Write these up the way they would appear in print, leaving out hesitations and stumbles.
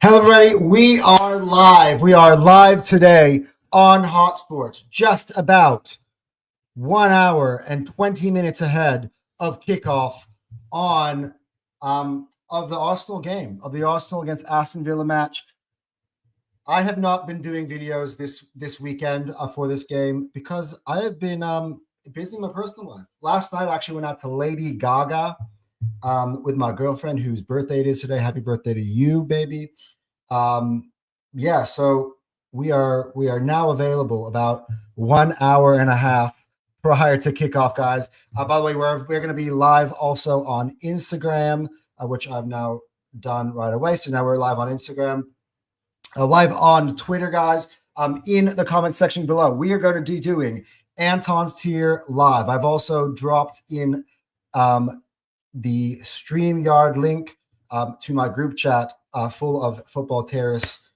Hello, everybody. We are live. We are live today on Hotsport, just about 1 hour and 20 minutes ahead of kickoff on of the Arsenal game, of the Arsenal against Aston Villa match. I have not been doing videos this weekend for this game because I have been busy in my personal life. Last night, I actually went out to Lady Gaga with my girlfriend, whose birthday it is today. Happy birthday to you, baby. Yeah, so we are now available about 1 hour and a half prior to kickoff, guys. By the way, we're going to be live also on Instagram, which I've now done right away. So now we're live on Instagram, live on Twitter, guys. In the comment section below, we are going to be doing Anton's tier live. I've also dropped in the StreamYard link to my group chat full of Football Terrace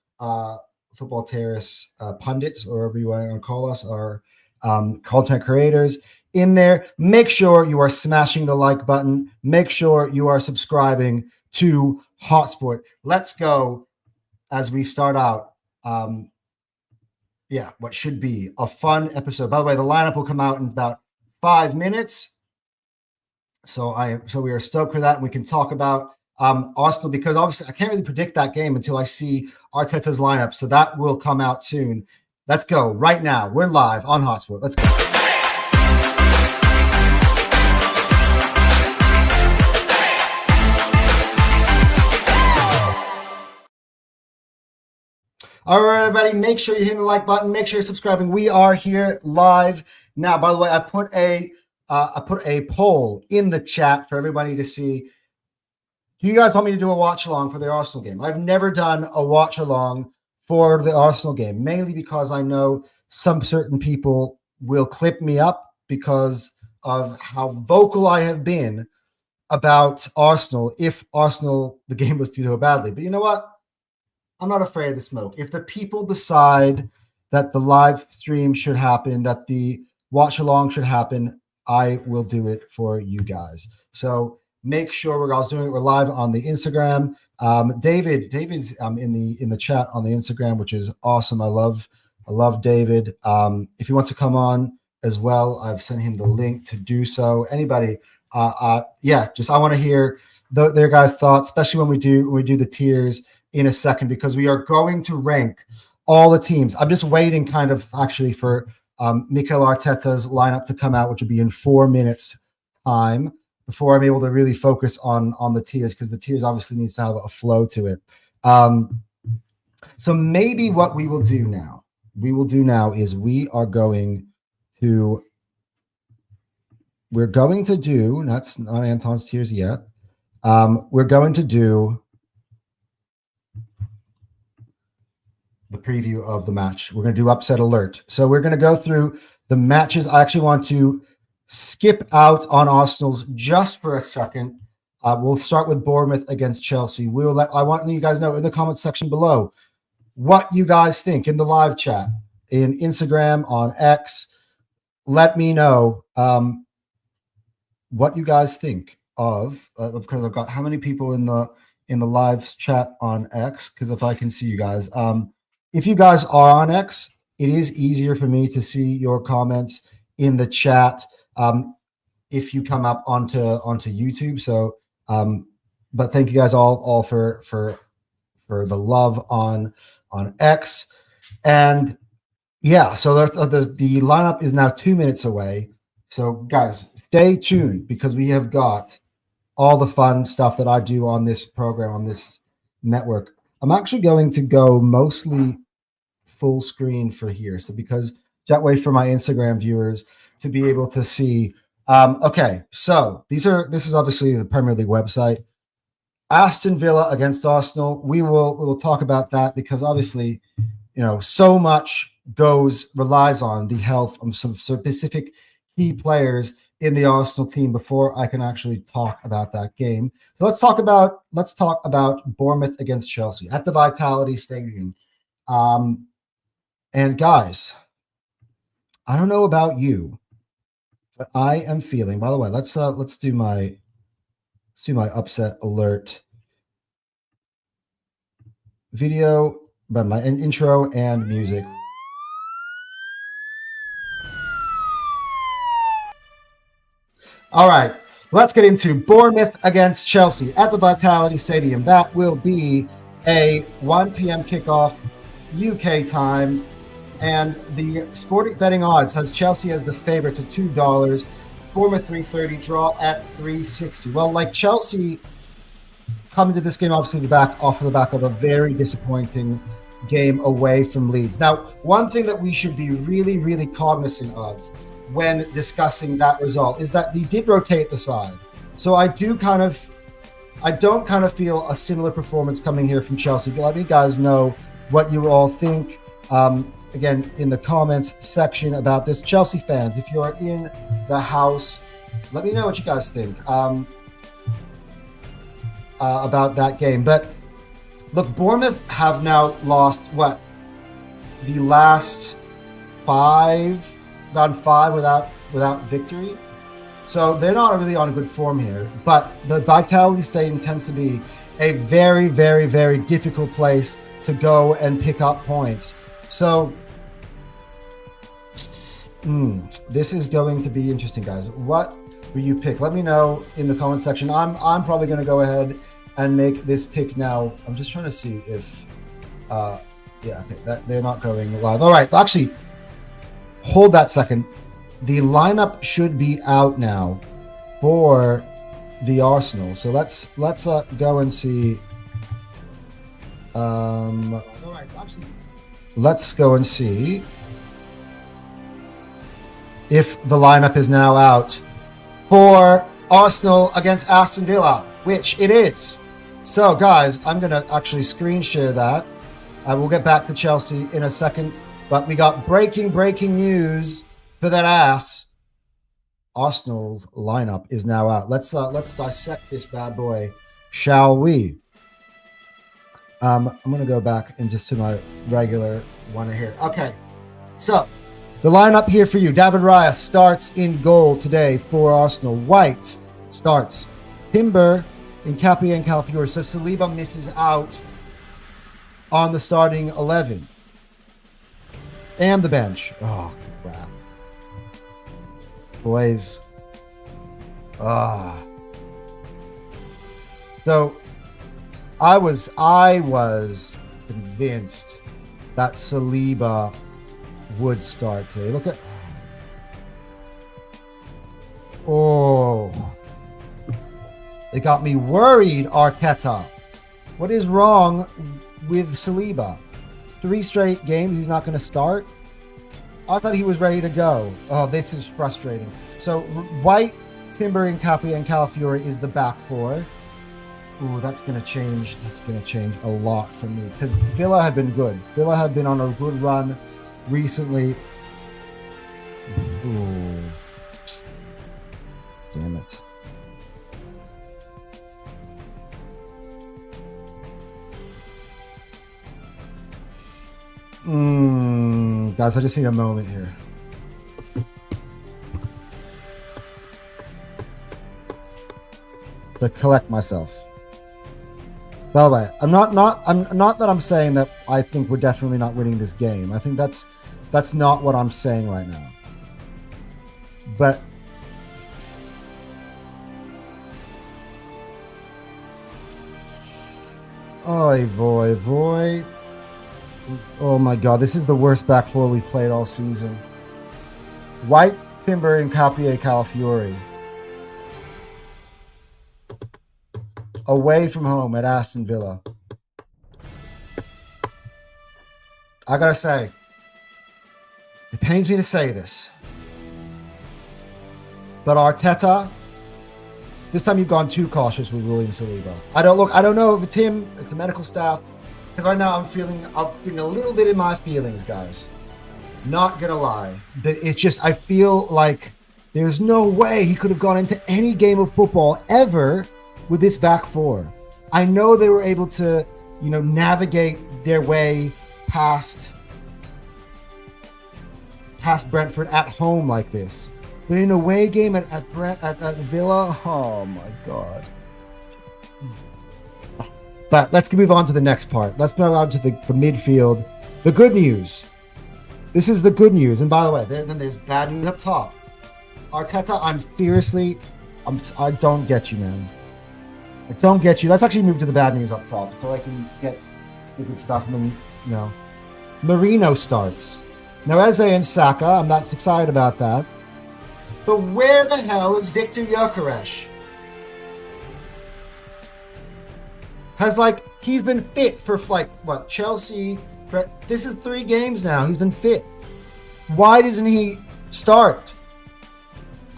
pundits, or whatever you want to call us, our content creators in there. Make sure you are smashing the like button. Make sure you are subscribing to Hotsport. Let's go as we start out. What should be a fun episode. By the way, the lineup will come out in about 5 minutes. So we are stoked for that, and we can talk about Arsenal, because obviously I can't really predict that game until I see Arteta's lineup. So that will come out soon. Let's go right now. We're live on Hotspot. Let's go. All right, everybody, make sure you're hitting the like button. Make sure you're subscribing. We are here live now. By the way, I put a poll in the chat for everybody to see. Do you guys want me to do a watch along for the Arsenal game? I've never done a watch along for the Arsenal game, mainly because I know some certain people will clip me up because of how vocal I have been about Arsenal if the game was to go badly. But you know what? I'm not afraid of the smoke. If the people decide that the live stream should happen, that the watch along should happen, I will do it for you guys. So make sure we're guys doing it. We're live on the Instagram. David's in the chat on the Instagram, which is awesome. I love David. If he wants to come on as well, I've sent him the link to do so. Anybody, I want to hear their guys' thoughts, especially when we do the tiers in a second, because we are going to rank all the teams. I'm just waiting kind of actually for Mikel Arteta's lineup to come out, which will be in 4 minutes time, before I'm able to really focus on the tiers, because the tiers obviously needs to have a flow to it. So maybe what we will do now is we're going to do, that's not Anton's tiers yet. We're going to do the preview of the match. We're going to do upset alert. So we're going to go through the matches. I actually want to skip out on Arsenal's just for a second. We'll start with Bournemouth against Chelsea. I want you guys to know in the comment section below what you guys think in the live chat, in Instagram, on X. Let me know what you guys think of because I've got how many people in the live chat on X, because if I can see you guys. If you guys are on X, it is easier for me to see your comments in the chat if you come up onto YouTube. So, but thank you guys all for the love on X. And yeah, so the lineup is now 2 minutes away. So guys, stay tuned, because we have got all the fun stuff that I do on this program, on this network. I'm actually going to go mostly full screen for here, so because that way for my Instagram viewers to be able to see. Okay, so this is obviously the Premier League website. Aston Villa against Arsenal. We will talk about that, because obviously, so much relies on the health of some specific key players in the Arsenal team before I can actually talk about that game. So let's talk about Bournemouth against Chelsea at the Vitality Stadium. And guys, I don't know about you, but I am feeling. By the way, let's do my upset alert video, but my intro and music. All right, let's get into Bournemouth against Chelsea at the Vitality Stadium. That will be a 1 p.m. kickoff UK time. And the sporting betting odds has Chelsea as the favorites at $2, Bournemouth 330, draw at 360. Well, like Chelsea coming to this game, obviously off of the back of a very disappointing game away from Leeds. Now, one thing that we should be really, really cognizant of when discussing that result is that they did rotate the side. So I don't kind of feel a similar performance coming here from Chelsea. Let me guys know what you all think. Again, in the comments section about this. Chelsea fans, if you are in the house, let me know what you guys think about that game. But look, Bournemouth have now lost the last gone five without victory. So they're not really on good form here. But the Vitality Stadium tends to be a very, very, very difficult place to go and pick up points. So this is going to be interesting, guys. What will you pick? Let me know in the comment section. I'm probably going to go ahead and make this pick now. I'm just trying to see if that they're not going live. All right, actually, hold that second. The lineup should be out now for the Arsenal. So let's go and see. All right, actually, let's go and see if the lineup is now out for Arsenal against Aston Villa, which it is. So, guys, I'm going to actually screen share that. I will get back to Chelsea in a second, but we got breaking news for that ass. Arsenal's lineup is now out. Let's dissect this bad boy, shall we? I'm going to go back and just to my regular one here. Okay, so the lineup here for you. David Raya starts in goal today for Arsenal. White starts. Timber, Nkapie, and Calafiori. So Saliba misses out on the starting 11. And the bench. Oh, crap. Boys. So I was convinced that Saliba would start today. Look at it got me worried, Arteta. What is wrong with Saliba? 3 straight games he's not going to start. I thought he was ready to go. Oh, this is frustrating. So White, Timber, Nkapie, and Calafiori is the back four. Ooh, that's going to change. That's going to change a lot for me because Villa have been good. Villa have been on a good run recently. Ooh. Damn it. Guys, I just need a moment here. To collect myself. By the way, I'm not that I'm saying that I think we're definitely not winning this game. I think that's not what I'm saying right now. But oy voy. Oh my god, this is the worst back four we've played all season. White, Timber, and Nkapie, Calafiori. Away from home at Aston Villa. I gotta say, it pains me to say this, but Arteta, this time you've gone too cautious with William Saliba. I don't know if it's him, it's the medical staff, because right now I'm feeling a little bit in my feelings, guys. Not gonna lie, but it's just I feel like there's no way he could have gone into any game of football ever with this back four. I know they were able to, navigate their way past Brentford at home like this. But in a away game at Villa, oh my god. But let's move on to the next part. Let's move on to the midfield. The good news. This is the good news. And by the way, then there's bad news up top. Arteta, I don't get you, man. I don't get you. Let's actually move to the bad news up top so I can get stupid stuff. And then, Marino starts. Now, Eze and Saka, I'm not excited about that. But where the hell is Victor Gyökeres? He's been fit for Chelsea. This is 3 games now. He's been fit. Why doesn't he start?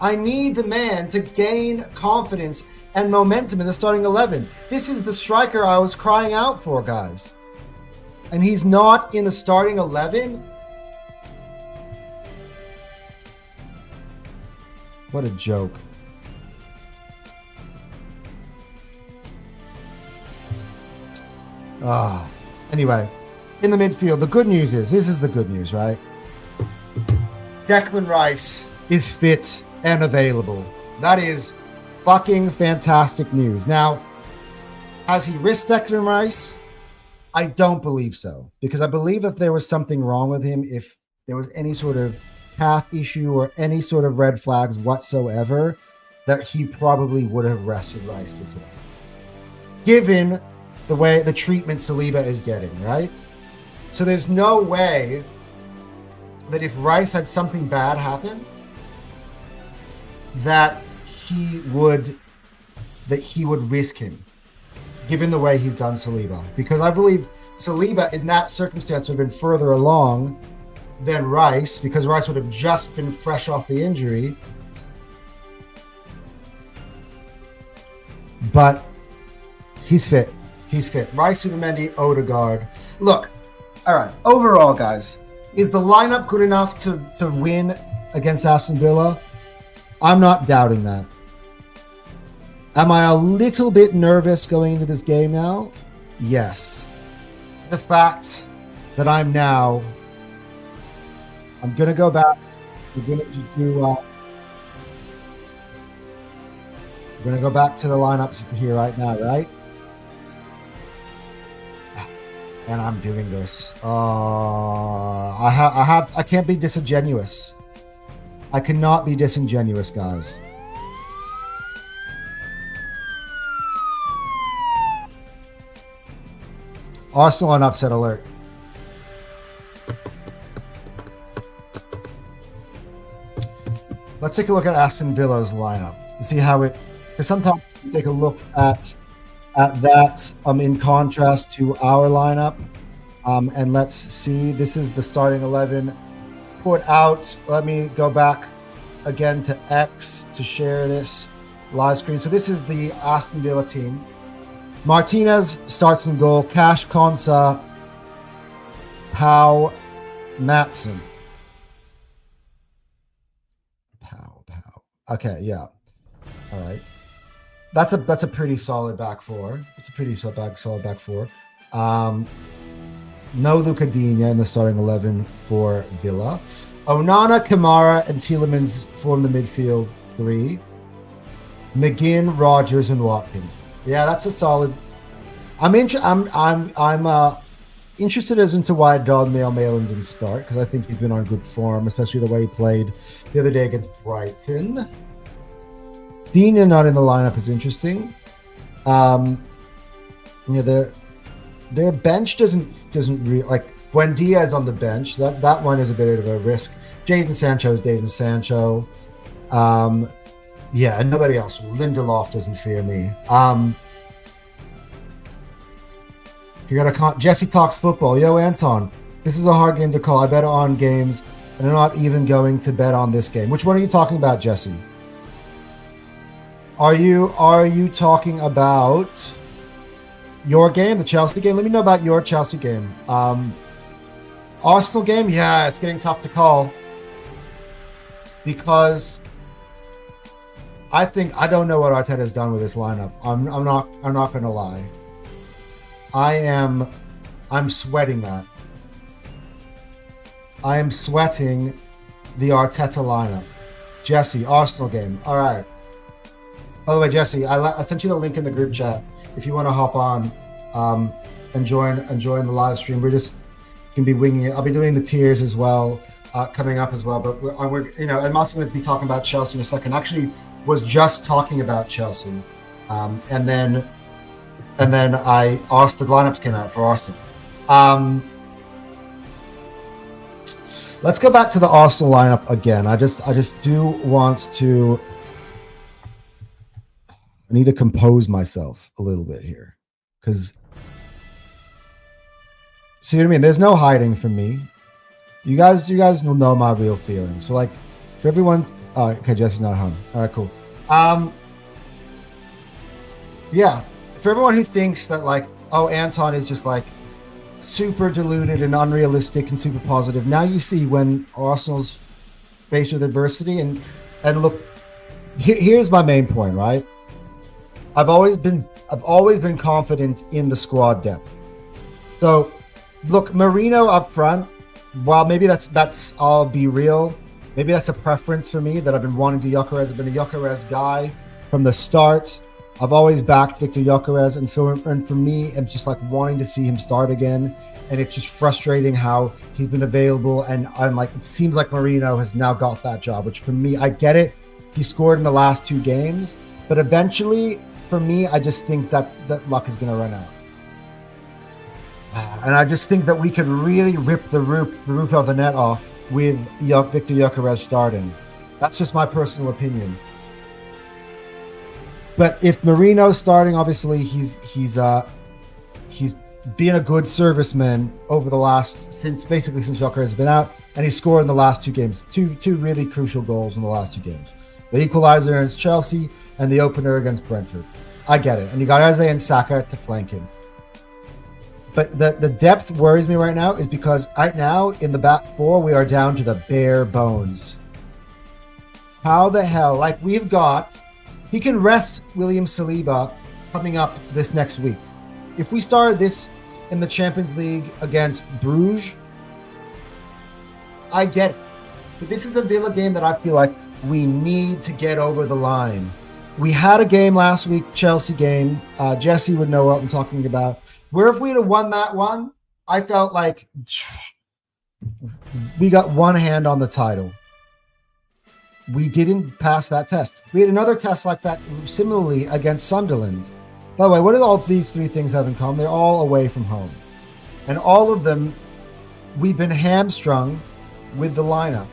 I need the man to gain confidence and momentum in the starting 11. This is the striker I was crying out for, guys. And he's not in the starting 11? What a joke. Anyway, in the midfield, the good news is, this is the good news, right? Declan Rice is fit and available. That is fucking fantastic news. Now, has he risked Declan Rice? I don't believe so, because I believe if there was something wrong with him, if there was any sort of calf issue or any sort of red flags whatsoever, that he probably would have rested Rice for today. Given the way the treatment Saliba is getting, right? So there's no way that if Rice had something bad happen, that he would risk him, given the way he's done Saliba. Because I believe Saliba in that circumstance would have been further along than Rice, because Rice would have just been fresh off the injury. But he's fit. He's fit. Rice, Zubimendi, Odegaard. Look, all right, overall, guys, is the lineup good enough to win against Aston Villa? I'm not doubting that. Am I a little bit nervous going into this game now? Yes. The fact that I'm going to go back. We're going to go back to the lineups here right now, right? And I'm doing this. I can't be disingenuous. I cannot be disingenuous, guys. Arsenal on upset alert. Let's take a look at Aston Villa's lineup to see how it. Because sometimes we take a look at that in contrast to our lineup, and let's see. This is the starting 11 put out. Let me go back again to X to share this live screen. So this is the Aston Villa team. Martinez starts in goal. Cash, Konsa, Pau, Matson. Pau. Okay, yeah. All right. That's a pretty solid back four. It's a pretty solid back four. No Luca Digne in the starting 11 for Villa. Onana, Kamara, and Tielemans form the midfield 3. McGinn, Rogers, and Watkins. Yeah, that's a solid. I'm interested as into why Donnell Malin didn't start, because I think he's been on good form, especially the way he played the other day against Brighton. Digne not in the lineup is interesting. Their bench doesn't really, like when Diaz on the bench. That one is a bit of a risk. Jadon Sancho is Jadon Sancho. Yeah, and nobody else. Lindelof doesn't fear me. Jesse talks football. Yo, Anton, this is a hard game to call. I bet on games, and I'm not even going to bet on this game. Which one are you talking about, Jesse? Are you talking about your game, the Chelsea game? Let me know about your Chelsea game. Arsenal game, yeah, it's getting tough to call because I don't know what Arteta's done with this lineup. I'm not going to lie. I'm sweating that. I am sweating the Arteta lineup. Jesse, Arsenal game. All right. By the way, Jesse, I sent you the link in the group chat if you want to hop on enjoying the live stream. We're just gonna be winging it. I'll be doing the tiers as well, coming up as well. But we're I'm also going to be talking about Chelsea in a second. Actually, was just talking about Chelsea, and then the lineups came out for Arsenal. Let's go back to the Arsenal lineup again. I just do want to. I need to compose myself a little bit here, because see what I mean. There's no hiding from me. You guys will know my real feelings. So like, for everyone, okay, Jesse's not home. All right, cool. Yeah, for everyone who thinks that like, oh, Anton is just like super deluded and unrealistic and super positive. Now you see when Arsenal's faced with adversity, and look, here's my main point, right? I've always been confident in the squad depth. So look, Marino up front, while maybe that's I'll be real, maybe that's a preference for me that I've been wanting to Gyökeres. I've been a Gyökeres guy from the start. I've always backed Victor Gyökeres, and for me, I'm just like wanting to see him start again. And it's just frustrating how he's been available, and I'm like, it seems like Marino has now got that job, which for me, I get it. He scored in the last 2 games, but eventually, for me, I just think that luck is going to run out. And I just think that we could really rip the roof of the net off with Victor Gyökeres starting. That's just my personal opinion. But if Marino's starting, obviously he's been a good serviceman over the since Gyökeres has been out, and he scored in the last 2 games. Two really crucial goals in the last 2 games. The equalizer against Chelsea and the opener against Brentford. I get it. And you got Eze and Saka to flank him. But the depth worries me right now, is because right now in the back 4, we are down to the bare bones. How the hell? Like, he can rest William Saliba coming up this next week. If we started this in the Champions League against Bruges, I get it. But this is a Villa game that I feel like we need to get over the line. We had a game last week, Chelsea game. Jesse would know what I'm talking about. Where if we'd have won that one, I felt like we got one hand on the title. We didn't pass that test. We had another test like that similarly against Sunderland. By the way, what do all these 3 things have in common? They're all away from home. And all of them, we've been hamstrung with the lineup.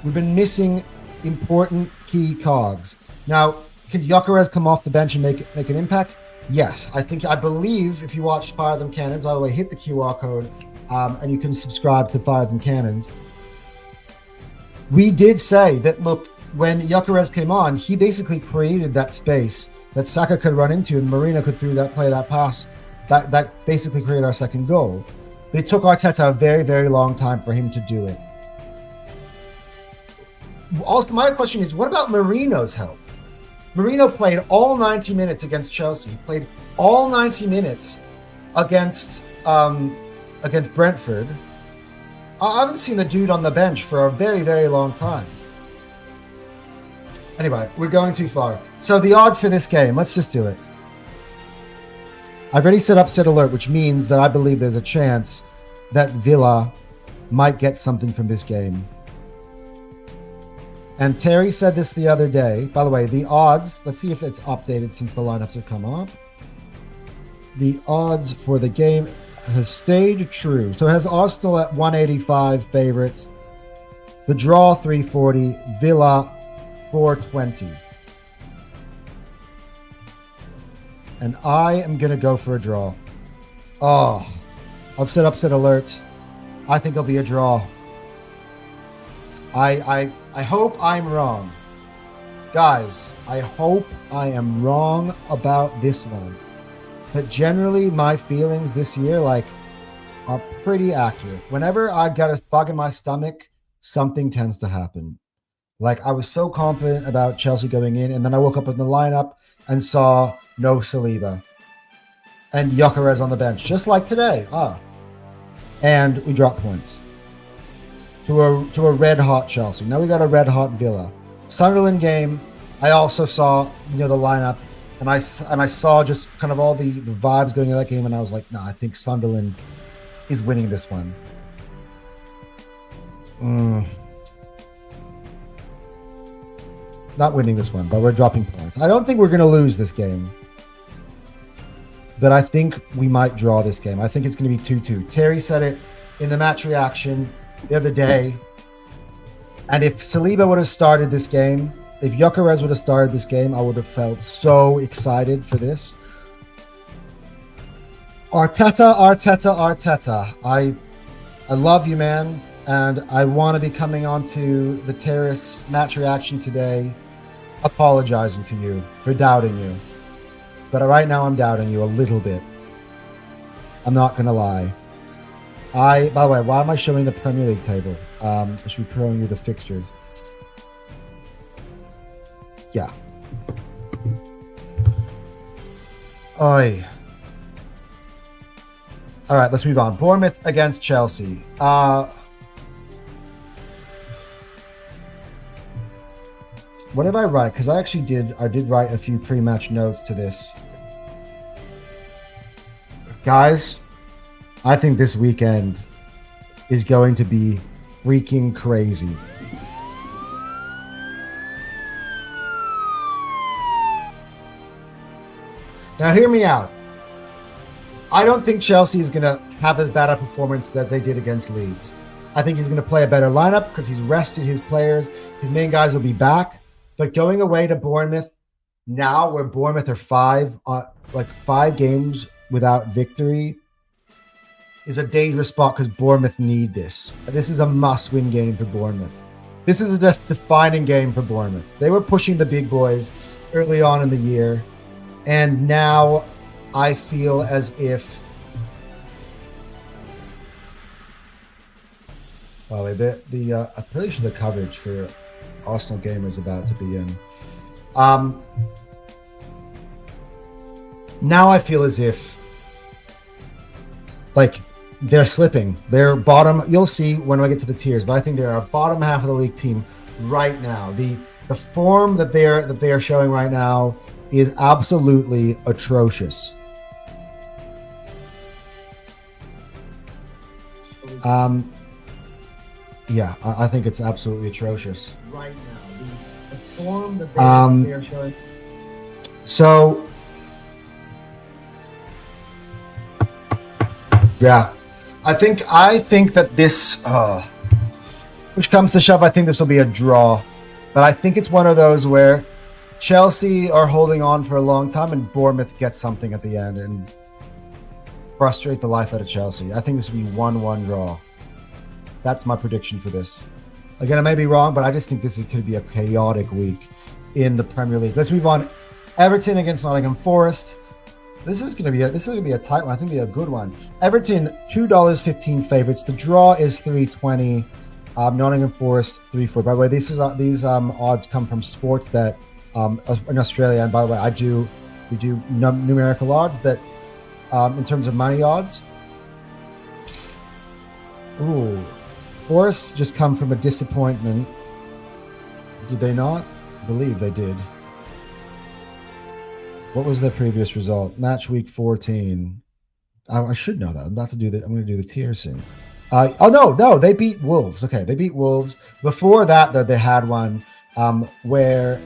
We've been missing important key cogs. Now, can Gyökeres come off the bench and make an impact? Yes. I believe if you watch Fire Them Cannons, by the way, hit the QR code and you can subscribe to Fire Them Cannons. We did say that, look, when Gyökeres came on, he basically created that space that Saka could run into, and Marino could play that pass that basically created our second goal. But it took Arteta a very, very long time for him to do it. Also, my question is, what about Marino's health? Marino played all 90 minutes against Chelsea, played all 90 minutes against Brentford. I haven't seen the dude on the bench for a very, very long time. Anyway, we're going too far. So the odds for this game, let's just do it. I've already set upset alert, which means that I believe there's a chance that Villa might get something from this game. And Terry said this the other day. By the way, the odds, let's see if it's updated since the lineups have come up. The odds for the game has stayed true. So it has Arsenal at 185 favorites. The draw 340, Villa 420. And I am going to go for a draw. Oh, upset alert. I think it'll be a draw. I hope I'm wrong. Guys, I hope I am wrong about this one. But generally, my feelings this year, are pretty accurate. Whenever I got a bug in my stomach, something tends to happen. I was so confident about Chelsea going in, and then I woke up in the lineup and saw no Saliba. And Gyökeres on the bench, just like today. And we dropped points. To a red-hot Chelsea. Now we got a red-hot Villa. Sunderland game, I also saw, the lineup. And I saw just kind of all the vibes going into that game, and I was like, no, I think Sunderland is winning this one. Not winning this one, but we're dropping points. I don't think we're going to lose this game, but I think we might draw this game. I think it's going to be 2-2. Terry said it in the match reaction the other day. And if Saliba would have started this game, if Gyökeres would have started this game, I would have felt so excited for this. Arteta. I love you, man. And I want to be coming onto the Terrace match reaction today, apologizing to you for doubting you. But right now I'm doubting you a little bit. I'm not going to lie. By the way, why am I showing the Premier League table? I should be showing you the fixtures. Yeah. Oi. All right, let's move on. Bournemouth against Chelsea. What did I write? Because I did write a few pre-match notes to this. Guys, I think this weekend is going to be freaking crazy. Now, hear me out. I don't think Chelsea is going to have as bad a performance that they did against Leeds. I think he's going to play a better lineup because he's rested his players. His main guys will be back. But going away to Bournemouth now, where Bournemouth are 5 games without victory, is a dangerous spot because Bournemouth need this. This is a must-win game for Bournemouth. This is a defining game for Bournemouth. They were pushing the big boys early on in the year. And now I feel as if, well, I'm pretty sure the coverage for Arsenal game is about to begin. Now I feel as if, they're slipping. They're bottom. You'll see when I get to the tiers, but I think they're a bottom half of the league team right now. The form that they are showing right now is absolutely atrocious. Yeah, I think it's absolutely atrocious right now. The form that they are showing. So, yeah, I think that this, which comes to shove, I think this will be a draw. But I think it's one of those where Chelsea are holding on for a long time and Bournemouth gets something at the end and frustrate the life out of Chelsea. I think this will be 1-1 draw. That's my prediction for this. Again, I may be wrong, but I just think this could be a chaotic week in the Premier League. Let's move on. Everton against Nottingham Forest. This is going to be a tight one. I think it'll be a good one. Everton $2.15 favorites. The draw is $3.20. Nottingham Forest 3-4. By the way, these odds come from Sportsbet in Australia. And by the way, we do numerical odds, but in terms of money odds, Forest just come from a disappointment. Did they not? I believe they did. What was the previous result? Matchweek 14. I should know that. I'm going to do the tier soon. No, they beat Wolves. Okay, they beat Wolves. Before that, though, they had one where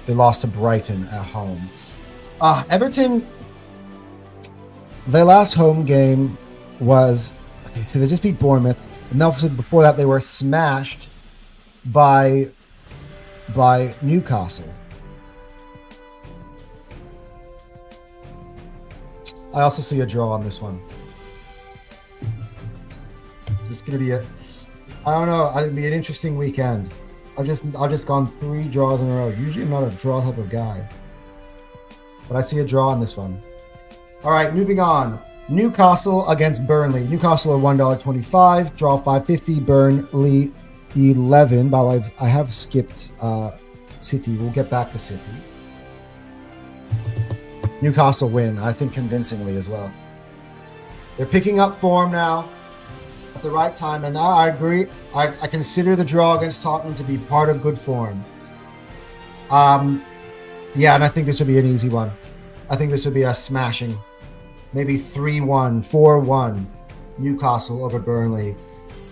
they lost to Brighton at home. Everton, their last home game was, so they just beat Bournemouth, and also before that they were smashed by Newcastle. I also see a draw on this one. It's going to be I don't know. It'll be an interesting weekend. I've just gone 3 draws in a row. Usually I'm not a draw type of guy, but I see a draw on this one. All right, moving on. Newcastle against Burnley. Newcastle are $1.25. Draw $5.50. Burnley 11. By the way, I have skipped City. We'll get back to City. Newcastle win, I think convincingly as well. They're picking up form now at the right time, and now I agree. I consider the draw against Tottenham to be part of good form. Yeah, and I think this would be an easy one. I think this would be a smashing. Maybe 3-1, 4-1 Newcastle over Burnley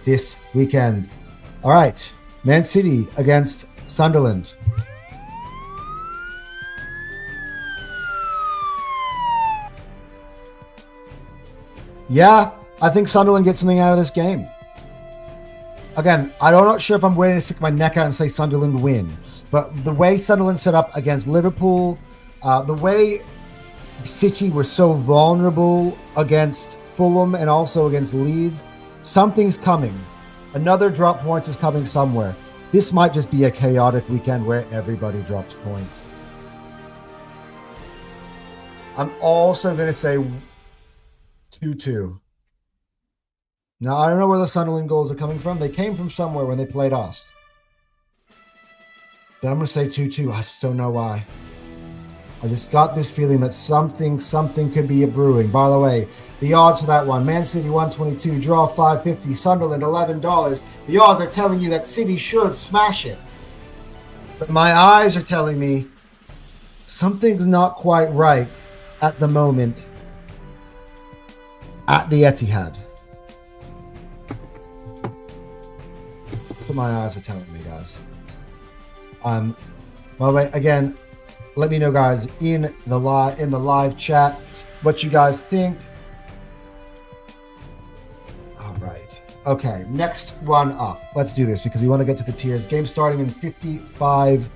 this weekend. All right, Man City against Sunderland. Yeah, I think Sunderland gets something out of this game. Again, I'm not sure if I'm willing to stick my neck out and say Sunderland win, but the way Sunderland set up against Liverpool, the way City were so vulnerable against Fulham and also against Leeds, something's coming. Another drop points is coming somewhere. This might just be a chaotic weekend where everybody drops points. I'm also going to say 2-2. Now, I don't know where the Sunderland goals are coming from. They came from somewhere when they played us. But I'm going to say 2-2. I just don't know why. I just got this feeling that something could be a brewing. By the way, the odds for that one, Man City 122, draw 550, Sunderland $11. The odds are telling you that City should smash it. But my eyes are telling me something's not quite right at the moment at the Etihad. That's what my eyes are telling me, guys. By the way, again, let me know, guys, in the live chat what you guys think. All right. Okay, next one up. Let's do this because we want to get to the tiers. Game starting in 55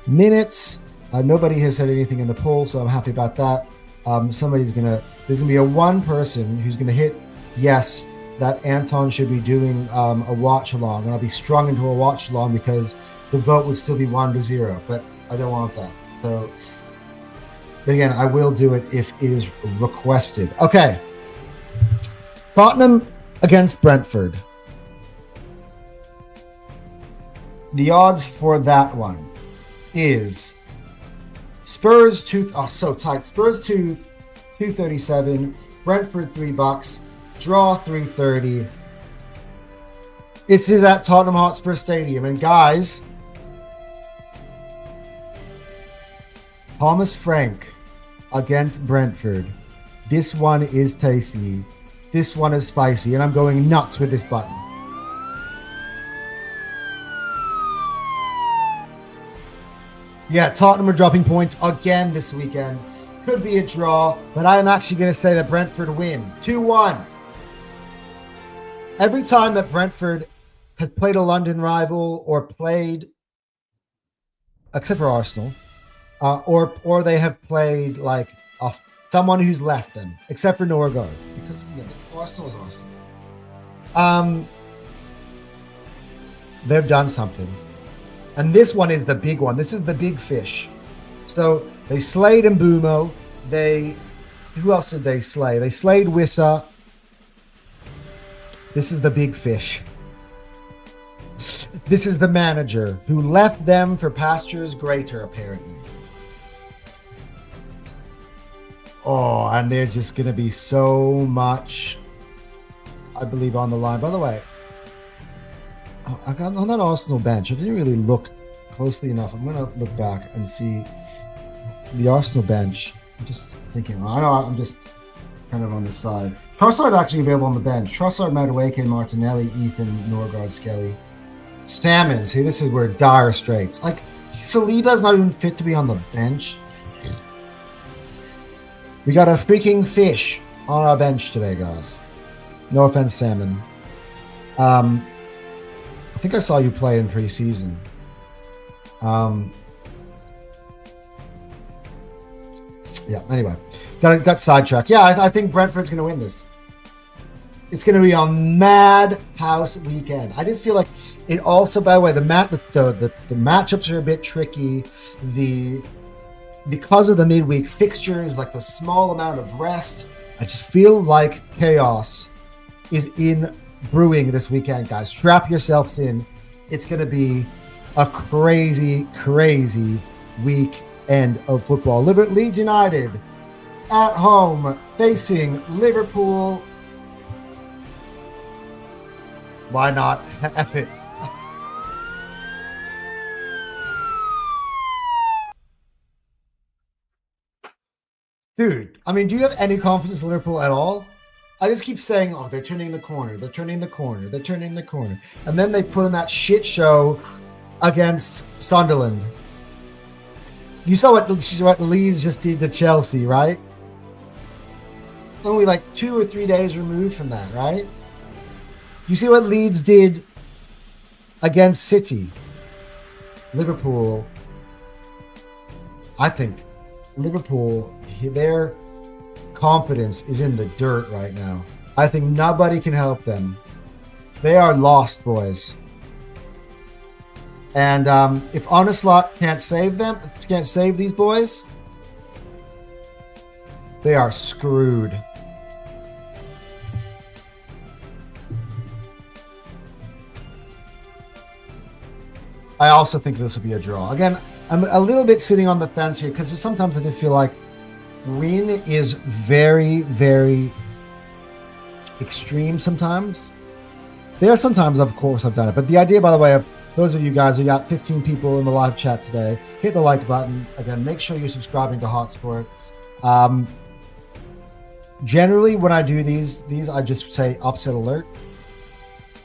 minutes. Nobody has said anything in the poll, so I'm happy about that. There's gonna be a one person who's gonna hit yes that Anton should be doing a watch along, and I'll be strung into a watch along because the vote would still be 1-0, but I don't want that. So, but again, I will do it if it is requested. Okay. Tottenham against Brentford. The odds for that one is Spurs so tight. Spurs 237, Brentford $3, draw 330. This is at Tottenham Hotspur Stadium, and guys, Thomas Frank against Brentford. This one is tasty. This one is spicy, and I'm going nuts with this button. Yeah, Tottenham are dropping points again this weekend. Could be a draw, but I am actually going to say that Brentford win 2-1. Every time that Brentford has played a London rival or played, except for Arsenal, or they have played like someone who's left them, except for Norgard, because Arsenal is Arsenal. They've done something. And this one is the big one. This is the big fish. So they slayed Mbumo. Who else did they slay? They slayed Wissa. This is the big fish. This is the manager who left them for pastures greater, apparently. Oh, and there's just going to be so much, I believe, on the line. By the way, I got on that Arsenal bench. I didn't really look closely enough. I'm going to look back and see the Arsenal bench. I'm just thinking, I know I'm just kind of on the side. Trossard actually available on the bench. Trossard, Madueke, Martinelli, Ethan, Norgard, Skelly. Salmon. See, this is where dire straits. Like, Saliba's not even fit to be on the bench. We got a freaking fish on our bench today, guys. No offense, Salmon. I think I saw you play in preseason. Yeah, anyway. Got sidetracked. Yeah, I think Brentford's going to win this. It's going to be a madhouse weekend. I just feel like it also, by the way, the matchups are a bit tricky. Because of the midweek fixtures, like the small amount of rest, I just feel like chaos is in brewing this weekend, guys. Strap yourselves in. It's going to be a crazy, crazy weekend of football. Leeds United at home facing Liverpool. Why not? F it. Dude, I mean, do you have any confidence in Liverpool at all? I just keep saying, oh, they're turning the corner. They're turning the corner. They're turning the corner. And then they put in that shit show against Sunderland. You saw what Leeds just did to Chelsea, right? Only like 2 or 3 days removed from that, right? You see what Leeds did against City. Liverpool, I think Liverpool, their confidence is in the dirt right now. I think nobody can help them. They are lost, boys. And if Onslaught can't save them, can't save these boys, they are screwed. I also think this will be a draw. Again, I'm a little bit sitting on the fence here because sometimes I just feel like win is very, very extreme sometimes. There are sometimes, of course, I've done it. But the idea, by the way, of those of you guys who got 15 people in the live chat today, hit the like button. Again, make sure you're subscribing to Hotsport. Generally, when I do these I just say upset alert.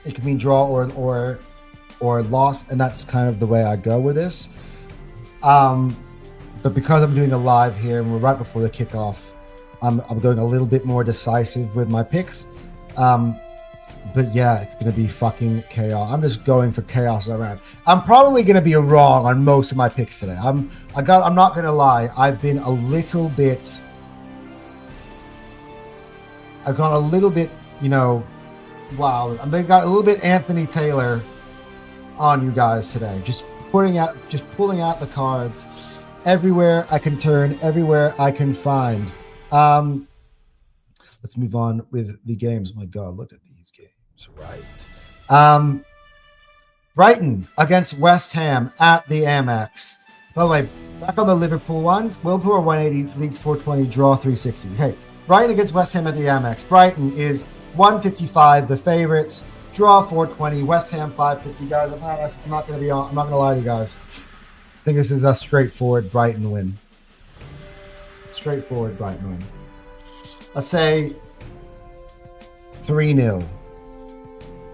It can mean draw or loss, and that's kind of the way I go with this. But because I'm doing a live here and we're right before the kickoff, I'm going a little bit more decisive with my picks. But yeah, it's going to be fucking chaos. I'm just going for chaos around. I'm probably going to be wrong on most of my picks today. I'm not going to lie. I've gone a little bit, wow. I've got a little bit Anthony Taylor on you guys today. Just pulling out the cards everywhere I can turn, everywhere I can find. Let's move on with the games. My God, look at these games. Right. Brighton against West Ham at the Amex. By the way, back on the Liverpool ones, Liverpool 180, Leeds 420, draw 360. Hey, Brighton against West Ham at the Amex. Brighton is 155, the favorites. Draw 420, West Ham 550. Guys, I'm not going to lie to you guys. I think this is a straightforward Brighton win. Straightforward Brighton win. Let's say 3-0.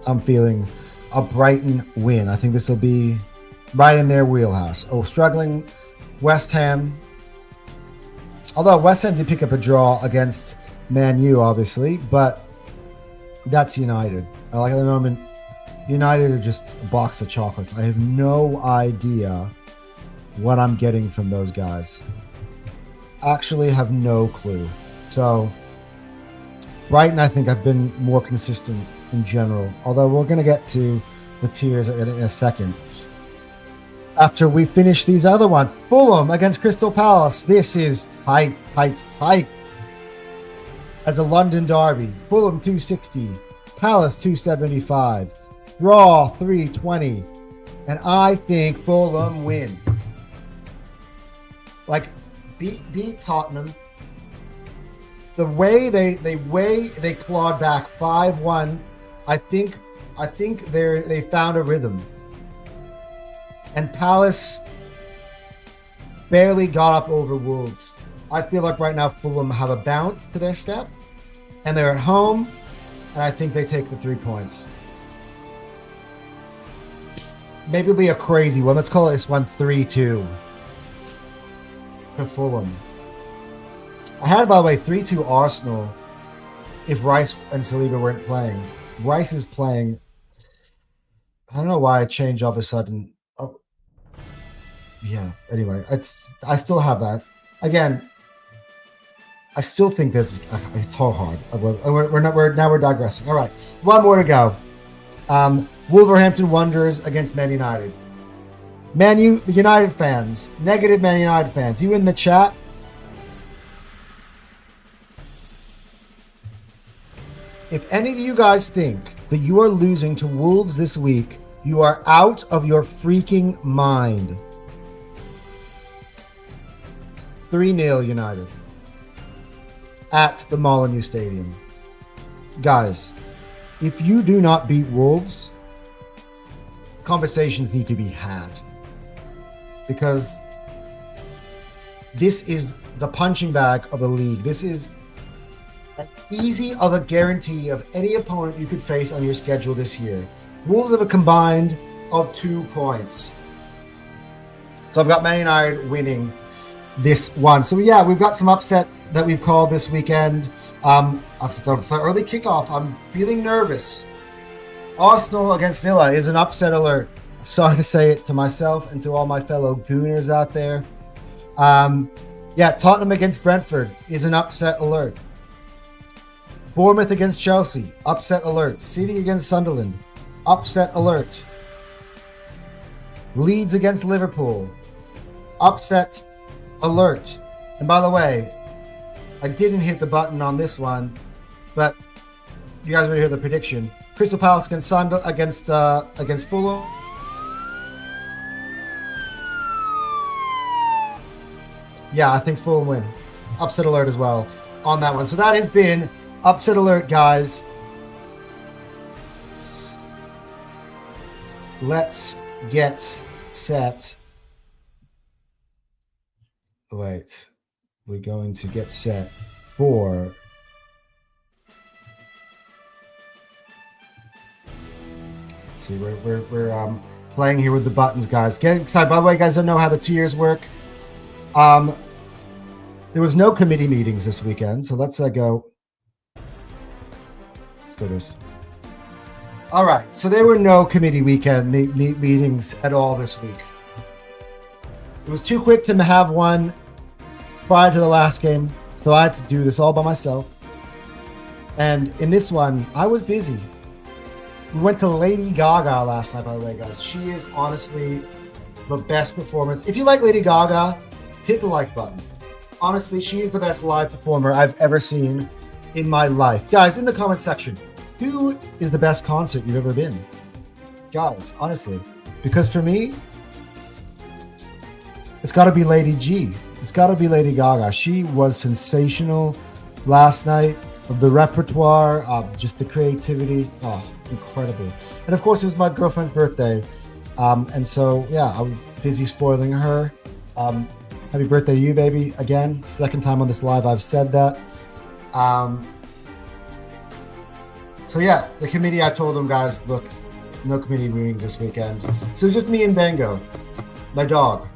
I'm feeling a Brighton win. I think this will be right in their wheelhouse. Oh, struggling West Ham. Although West Ham did pick up a draw against Man U, obviously, but that's United. I like at the moment, United are just a box of chocolates. I have no idea what I'm getting from those guys. Actually have no clue. So Brighton, I think I've been more consistent in general. Although we're going to get to the tiers in a second. After we finish these other ones, Fulham against Crystal Palace. This is tight. As a London derby, Fulham 260, Palace 275, draw 320, and I think Fulham win. Like beat Tottenham. The way they clawed back 5-1, I think they found a rhythm. And Palace barely got up over Wolves. I feel like right now Fulham have a bounce to their step, and they're at home, and I think they take the 3 points. Maybe it'll be a crazy one. Let's call this one 3-2 for Fulham. I had, by the way, 3-2 Arsenal if Rice and Saliba weren't playing. Rice is playing. I don't know why I changed all of a sudden. Oh, yeah. Anyway, I still have that. Again, I still think it's so hard. We're digressing. All right, one more to go. Wolverhampton Wanderers against Man United. The United fans, negative Man United fans, you in the chat? If any of you guys think that you are losing to Wolves this week, you are out of your freaking mind. 3-0 United at the Molineux Stadium. Guys, if you do not beat Wolves, conversations need to be had. Because this is the punching bag of the league. This is as easy of a guarantee of any opponent you could face on your schedule this year. Wolves have a combined of 2 points. So I've got Man United winning this one. So yeah, we've got some upsets that we've called this weekend. The early kickoff, I'm feeling nervous. Arsenal against Villa is an upset alert. I'm sorry to say it to myself and to all my fellow Gooners out there. Yeah, Tottenham against Brentford is an upset alert. Bournemouth against Chelsea, upset alert. City against Sunderland, upset alert. Leeds against Liverpool, upset alert. And by the way, I didn't hit the button on this one, but you guys already heard the prediction. Crystal Palace against Fulham. Yeah, I think Fulham win. Upset alert as well on that one. So that has been upset alert, guys. Let's get set. Wait, we're going to get set for see we're playing here with the buttons, guys. Get excited. By the way, guys, don't know how the tiers work. There was no committee meetings this weekend, so let's go. Let's go this. All right, so there were no committee weekend meetings at all this week. It was too quick to have one prior to the last game, so I had to do this all by myself. And in this one, I was busy. We went to Lady Gaga last night, by the way, guys. She is honestly the best performance. If you like Lady Gaga, hit the like button. Honestly, she is the best live performer I've ever seen in my life. Guys, in the comment section, who is the best concert you've ever been? Guys, honestly. Because for me, it's got to be Lady G. It's got to be Lady Gaga. She was sensational last night. Of the repertoire, just the creativity. Oh, incredible. And of course, it was my girlfriend's birthday. And so, yeah, I was busy spoiling her. Happy birthday to you, baby. Again, second time on this live I've said that. So yeah, the committee, I told them, guys, look, no committee meetings this weekend. So it was just me and Bango, my dog.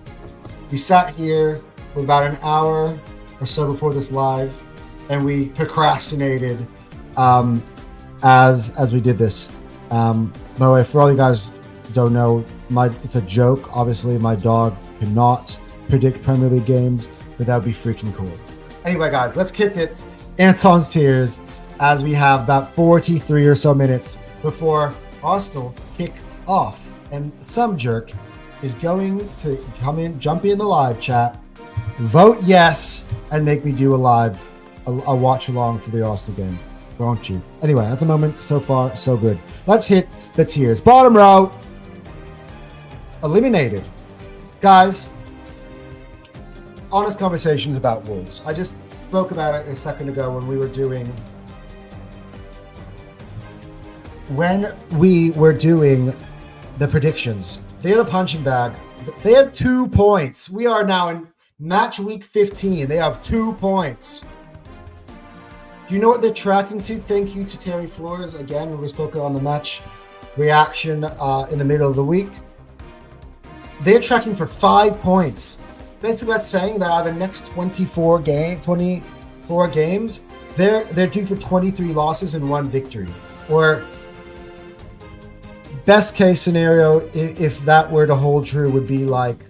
We sat here for about an hour or so before this live, and we procrastinated as we did this. By the way, for all you guys who don't know, it's a joke. Obviously, my dog cannot predict Premier League games, but that would be freaking cool. Anyway, guys, let's kick it. Anton's tiers, as we have about 43 or so minutes before Arsenal kick off. And some jerk is going to come in, jump in the live chat, vote yes, and make me do a watch along for the Arsenal game. Won't you? Anyway, at the moment, so far, so good. Let's hit the tiers. Bottom row, eliminated. Guys, honest conversations about Wolves. I just spoke about it a second ago when we were doing the predictions. They're the punching bag. They have 2 points. We are now in match week 15. They have 2 points. Do you know what they're tracking to? Thank you to Terry Flores. Again, we spoke on the match reaction in the middle of the week. They're tracking for 5 points. Basically, that's saying that out of the next 24 games, they're due for 23 losses and 1 victory. Or best case scenario, if that were to hold true, would be like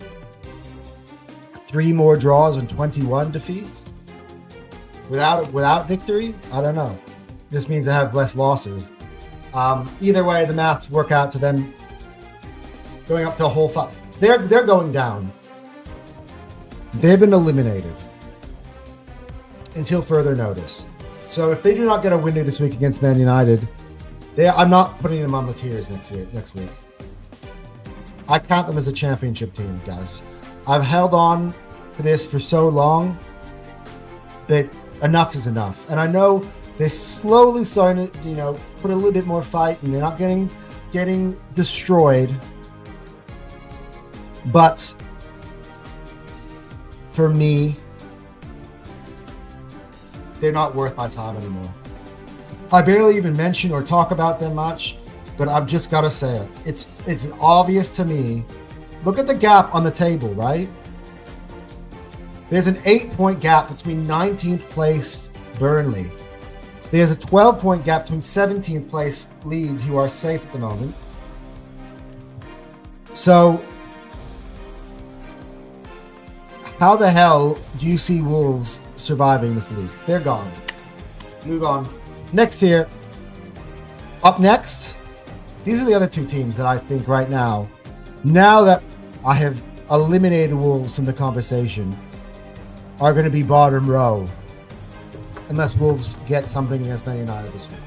3 more draws and 21 defeats. Without victory, I don't know. Just means they have less losses. Either way, the maths work out to them going up to a whole 5. They're going down. They've been eliminated until further notice. So if they do not get a winner this week against Man United, I'm not putting them on the tiers next week. I count them as a championship team, guys. I've held on to this for so long that enough is enough. And I know they're slowly starting to, put a little bit more fight, and they're not getting destroyed. But for me, they're not worth my time anymore. I barely even mention or talk about them much, but I've just got to say it. It's obvious to me. Look at the gap on the table, right? There's an 8-point gap between 19th place Burnley. There's a 12-point gap between 17th place Leeds, who are safe at the moment. So, how the hell do you see Wolves surviving this league? They're gone. Move on. Next here. Up next, these are the other two teams that I think right now that I have eliminated Wolves from the conversation, are going to be bottom row. Unless Wolves get something against Man United this week.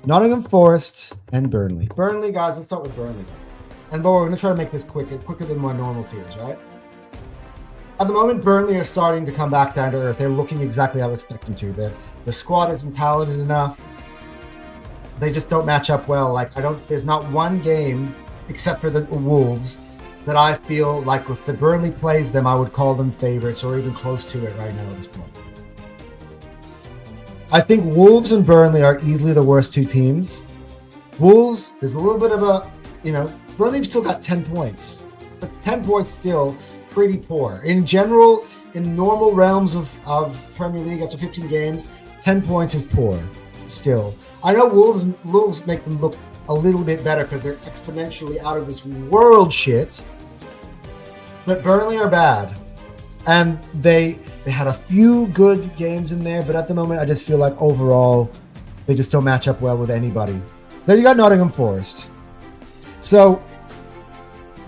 Nottingham Forest and Burnley. Burnley, guys, let's start with Burnley. And we're going to try to make this quicker than my normal tiers, right? At the moment, Burnley are starting to come back down to earth. They're looking exactly how I expect them to. The squad isn't talented enough. They just don't match up well. There's not one game, except for the Wolves, that I feel like if the Burnley plays them, I would call them favorites or even close to it right now at this point. I think Wolves and Burnley are easily the worst two teams. Wolves, there's a little bit of Burnley've still got 10 points, but 10 points still pretty poor. In general, in normal realms of Premier League after 15 games, 10 points is poor still. I know Wolves make them look a little bit better because they're exponentially out of this world shit, but Burnley are bad. And they had a few good games in there, but at the moment I just feel like overall they just don't match up well with anybody. Then you got Nottingham Forest. So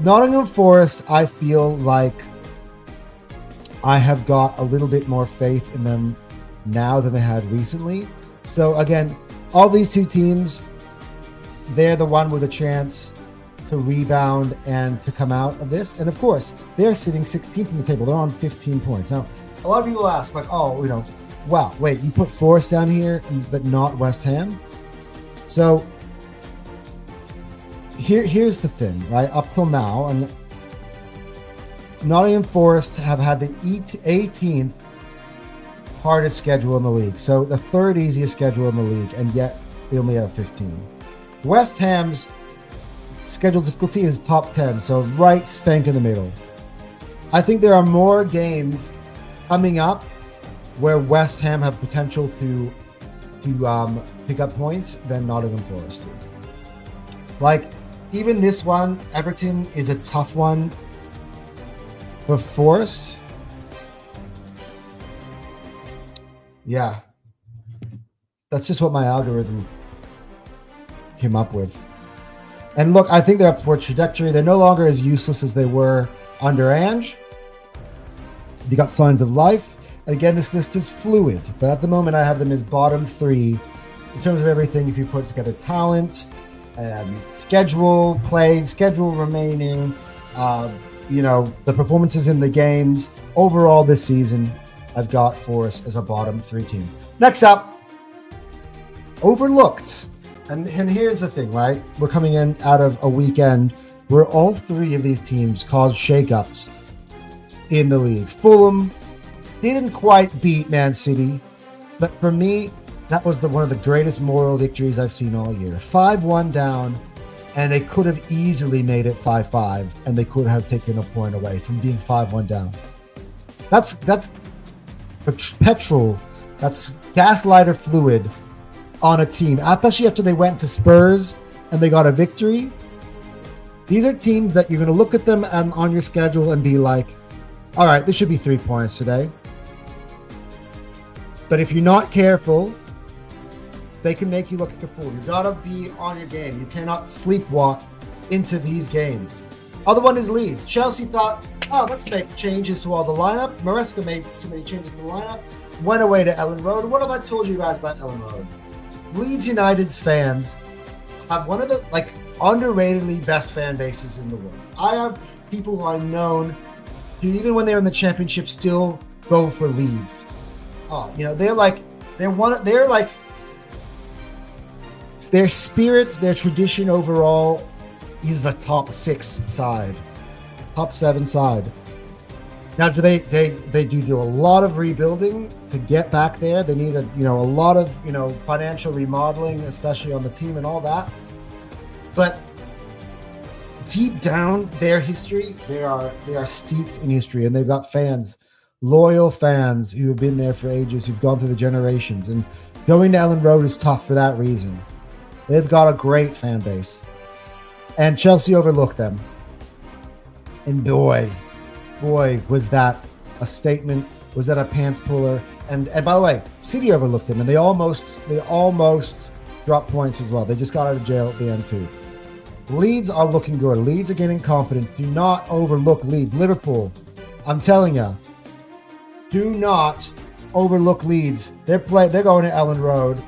Nottingham Forest, I feel like I have got a little bit more faith in them now than they had recently. So again, all these two teams, they're the one with a chance to rebound and to come out of this. And of course, they're sitting 16th in the table. They're on 15 points. Now, a lot of people ask, wow, wait, you put Forest down here, but not West Ham? So here's the thing, right? Up till now, and Nottingham Forest have had the 18th hardest schedule in the league. So the third easiest schedule in the league, and yet they only have 15. West Ham's schedule difficulty is top 10, so right spank in the middle. I think there are more games coming up where West Ham have potential to pick up points than Nottingham Forest do. Even this one, Everton is a tough one. For Forest, yeah, that's just what my algorithm came up with. And look, I think they're upward trajectory. They're no longer as useless as they were under Ange. They got signs of life. And again, this list is fluid, but at the moment I have them as bottom 3 in terms of everything. If you put together talent, schedule played, schedule remaining, the performances in the games, overall this season, I've got Forest as a bottom 3 team. Next up, overlooked. And here's the thing, right? We're coming in out of a weekend where all 3 of these teams caused shakeups in the league. Fulham didn't quite beat Man City, but for me, that was one of the greatest moral victories I've seen all year. 5-1 down, and they could have easily made it 5-5, and they could have taken a point away from being 5-1 down. That's petrol, that's gaslighter fluid on a team, especially after they went to Spurs and they got a victory. These are teams that you're going to look at them and on your schedule and be like, all right, this should be 3 points today. But if you're not careful, they can make you look like a fool. You got to be on your game. You cannot sleepwalk into these games. Other one is Leeds. Chelsea thought, let's make changes to all the lineup. Maresca made too many changes to the lineup. Went away to Ellen Road. What have I told you guys about Ellen Road? Leeds United's fans have one of the underratedly best fan bases in the world. I have people who I've known who, even when they're in the championship, still go for Leeds. Their spirit, their tradition overall is a top 6 side. top 7 side. Now, do they do a lot of rebuilding to get back there? They need a lot of financial remodeling, especially on the team and all that. But deep down, their history, they are steeped in history, and they've got fans, loyal fans who have been there for ages, who've gone through the generations. And going to Ellen Road is tough for that reason. They've got a great fan base, and Chelsea overlooked them. And boy, was that a statement? Was that a pants puller? And by the way, City overlooked them, and they almost dropped points as well. They just got out of jail at the end too. Leeds are looking good. Leeds are gaining confidence. Do not overlook Leeds. Liverpool, I'm telling you, do not overlook Leeds. They're going to Ellen Road.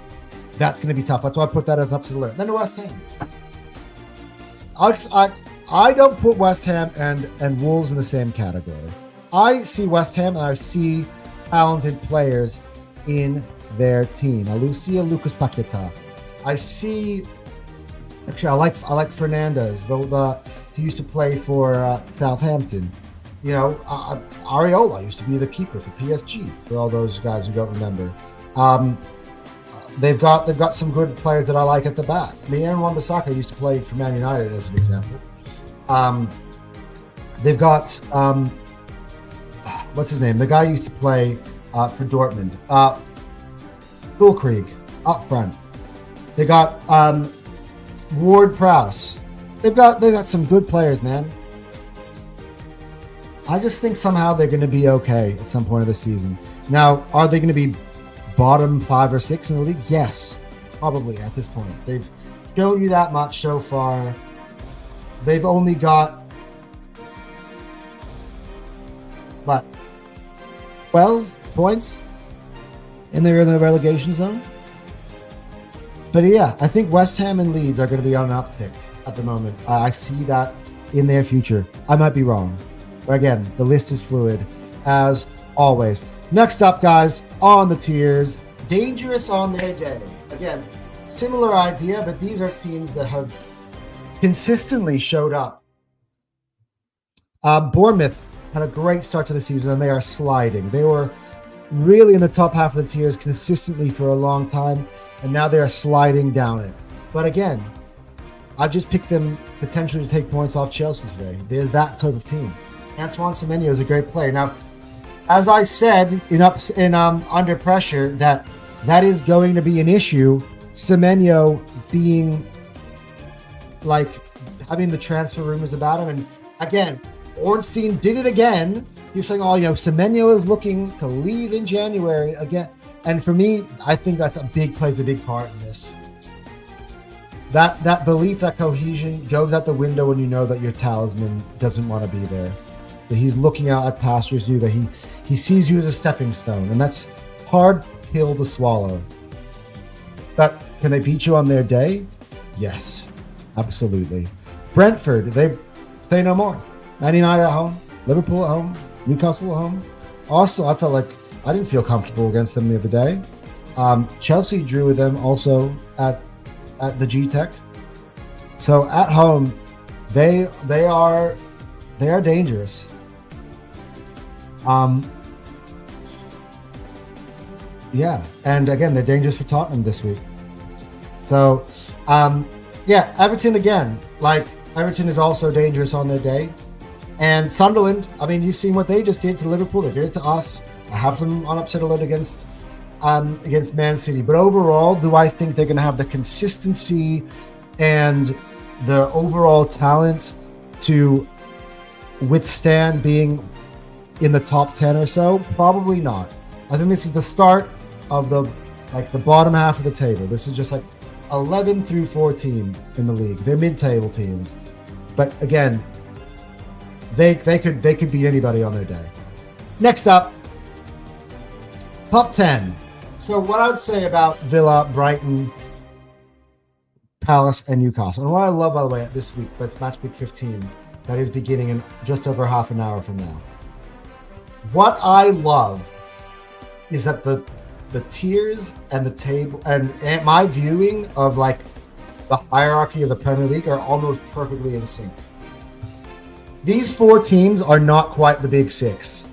That's going to be tough. That's why I put that as an upset alert. Then to West Ham. I don't put West Ham and Wolves in the same category. I see West Ham and I see talented players in their team. I see a Lucas Paqueta. I see. Actually, I like Fernandez. He used to play for Southampton. Areola used to be the keeper for PSG. For all those guys who don't remember, they've got some good players that I like at the back. I mean, Aaron Wan-Bissaka used to play for Man United, as an example. They've got what's his name? The guy who used to play for Dortmund. Füllkrug up front. They got Ward-Prowse. They've got some good players, man. I just think somehow they're going to be okay at some point of the season. Now, are they going to be bottom 5 or 6 in the league? Yes, probably at this point. They've shown you that much so far. They've only got, 12 points, and they're in the relegation zone. But yeah, I think West Ham and Leeds are going to be on an uptick at the moment. I see that in their future. I might be wrong. But again, the list is fluid, as always. Next up, guys, on the tiers, dangerous on their day. Again, similar idea, but these are teams that have consistently showed up. Bournemouth had a great start to the season, and they are sliding. They were really in the top half of the tiers consistently for a long time, and now they are sliding down it. But again, I just picked them potentially to take points off Chelsea today. They're that type of team. Antoine Semenyo is a great player. Now, as I said in Under Pressure, that is going to be an issue. Semenyo being having the transfer rumors about him, and again, Ornstein did it again. He's saying, Semenyo is looking to leave in January again. And for me, I think plays a big part in this. That belief, that cohesion goes out the window when you know that your talisman doesn't want to be there. That he's looking out at pastures new, that he sees you as a stepping stone, and that's hard pill to swallow. But can they beat you on their day? Yes, absolutely. Brentford, they say no more. 99 at home, Liverpool at home, Newcastle at home. Also, I felt like I didn't feel comfortable against them the other day. Chelsea drew with them also at the G-Tech. So at home, they are dangerous. Yeah, and again, they're dangerous for Tottenham this week. So, Everton again. Everton is also dangerous on their day. And Sunderland, I mean, you've seen what they just did to Liverpool. They did it to us. I have them on upset alert against Man City. But overall, do I think they're going to have the consistency and the overall talent to withstand being in the top 10 or so? Probably not. I think this is the start of the bottom half of the table. This is just 11 through 14 in the league. They're mid-table teams. But again, they could beat anybody on their day. Next up, top 10. So what I would say about Villa, Brighton, Palace, and Newcastle, and what I love, by the way, this week, that's Matchweek 15, that is beginning in just over half an hour from now. What I love is that the tiers and the table and my viewing of the hierarchy of the Premier League are almost perfectly in sync. These 4 teams are not quite the big 6,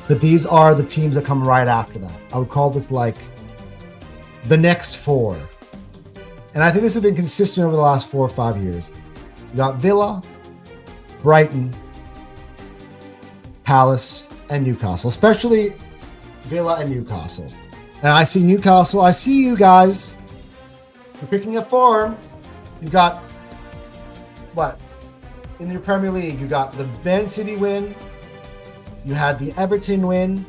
but these are the teams that come right after that. I would call this like the next 4. And I think this has been consistent over the last 4 or 5 years. You got Villa, Brighton, Palace, and Newcastle, especially Villa and Newcastle. And I see Newcastle. I see you guys. You're picking up form. You've got what? In your Premier League, you got the Man City win. You had the Everton win.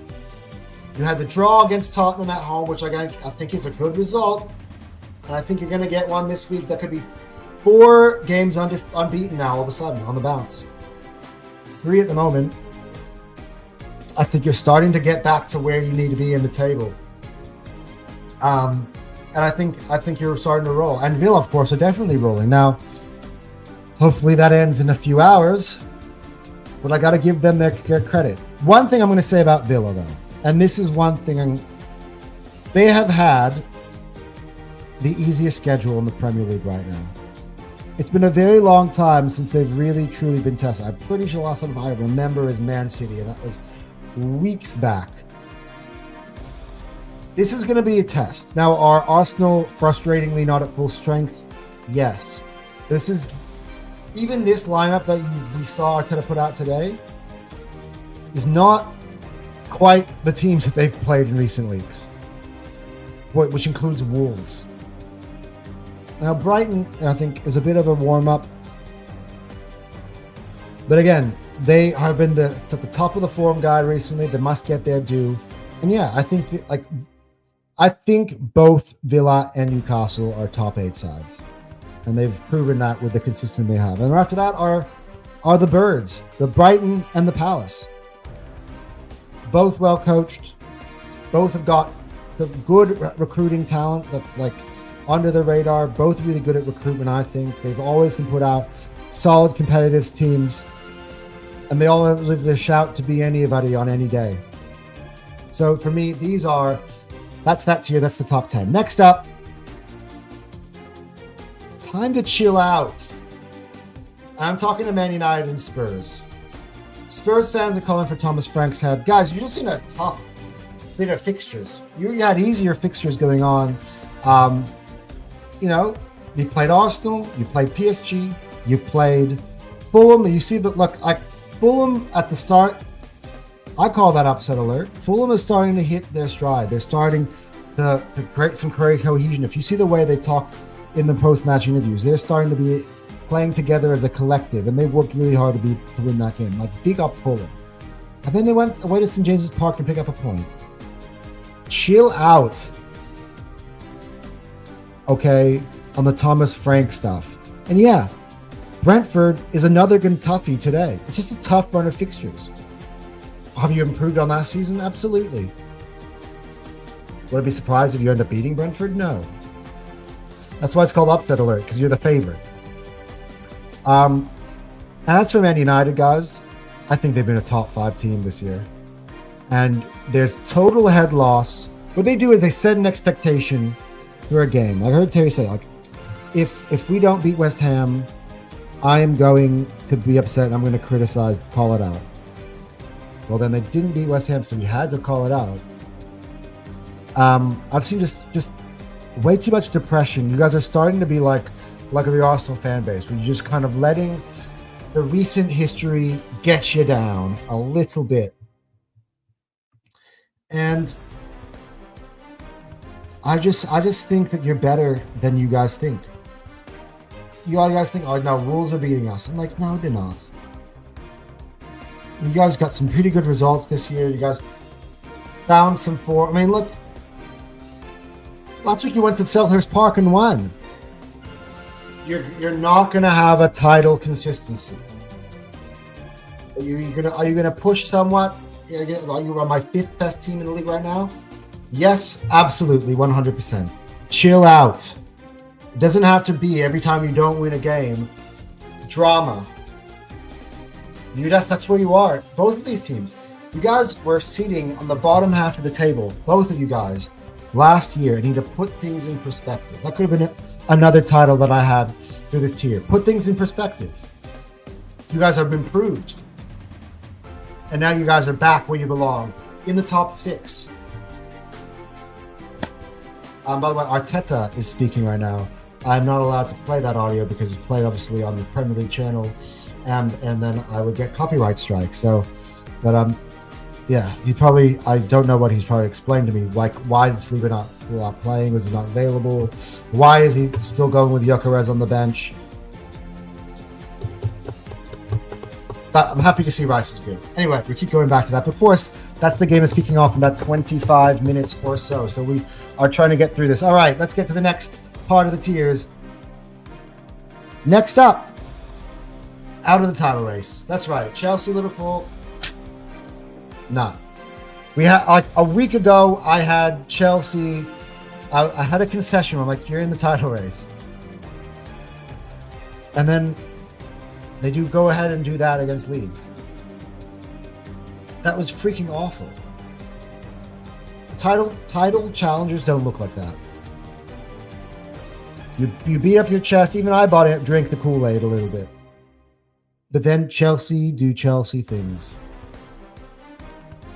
You had the draw against Tottenham at home, which I think is a good result. And I think you're going to get one this week that could be 4 games unbeaten now all of a sudden on the bounce. 3 at the moment. I think you're starting to get back to where you need to be in the table. And I think you're starting to roll. And Villa, of course, are definitely rolling. Now, hopefully that ends in a few hours. But I got to give them their credit. One thing I'm going to say about Villa, though, and this is one thing, they have had the easiest schedule in the Premier League right now. It's been a very long time since they've really, truly been tested. I'm pretty sure last time I remember is Man City, and that was weeks back. This is going to be a test. Now, are Arsenal frustratingly not at full strength? Yes. This is, even this lineup that we saw Arteta put out today is not quite the teams that they've played in recent weeks, which includes Wolves. Now, Brighton, I think, is a bit of a warm-up. But again, they have been at the top of the form guide recently. They must get their due. And yeah, I think both Villa and Newcastle are top 8 sides. And they've proven that with the consistency they have. And after that are the Birds, the Brighton and the Palace. Both well coached. Both have got the good recruiting talent that under the radar. Both really good at recruitment, I think. They've always can put out solid competitive teams. And they all live their shout to be anybody on any day. So for me, that's that tier. That's the top 10. Next up, time to chill out. I'm talking to Man United and Spurs. Spurs fans are calling for Thomas Frank's head. Guys, you're just in a tough bit of fixtures. You had easier fixtures going on. You played Arsenal, you played PSG, you've played Fulham. You see that, look, Fulham at the start, I call that upset alert. Fulham is starting to hit their stride. They're starting to create some great cohesion. If you see the way they talk in the post-match interviews, they're starting to be playing together as a collective, and they've worked really hard to win that game. Big up Fulham. And then they went away to St. James's Park and pick up a point. Chill out, okay, on the Thomas Frank stuff. And yeah, Brentford is another good toughie today. It's just a tough run of fixtures. Have you improved on last season? Absolutely. Would I be surprised if you end up beating Brentford? No. That's why it's called upset alert, because you're the favorite. And as for Man United, guys, I think they've been a top 5 team this year. And there's total head loss. What they do is they set an expectation for a game. I heard Terry say, if we don't beat West Ham, I am going to be upset and I'm going to criticize, call it out. Well, then they didn't beat West Ham, so we had to call it out. I've seen just way too much depression. You guys are starting to be like the Arsenal fan base, where you're just kind of letting the recent history get you down a little bit. And I just think that you're better than you guys think. You guys think, oh, no, Wolves are beating us. I'm like, no, they're not. You guys got some pretty good results this year. You guys found some form. I mean, look, last week you went to Selhurst Park and won. You're not going to have a title consistency. Are you gonna push somewhat? Are you on my 5th best team in the league right now? Yes, absolutely, 100%. Chill out. It doesn't have to be every time you don't win a game drama. That's where you are. Both of these teams. You guys were sitting on the bottom half of the table, both of you guys, last year, and need to put things in perspective. That could have been another title that I had for this tier. Put things in perspective. You guys have improved. And now you guys are back where you belong, in the top 6. By the way, Arteta is speaking right now. I'm not allowed to play that audio because it's played obviously on the Premier League channel, and then I would get copyright strike. So, but yeah, I don't know what he's probably explained to me. Like, why is Saliba not playing? Was he not available? Why is he still going with Gyökeres on the bench? But I'm happy to see Rice is good. Anyway, we keep going back to that. But of course, that's the game that's kicking off in about 25 minutes or so. So we are trying to get through this. All right, let's get to the next part of the tiers. Next up, out of the title race. That's right, Chelsea, Liverpool. None. We had like a week ago. I had Chelsea. I had a concession. I'm like, you're in the title race, and then they do go ahead and do that against Leeds. That was freaking awful. Title challengers don't look like that. You beat up your chest. Even I bought it, drank the Kool-Aid a little bit. But then Chelsea do Chelsea things.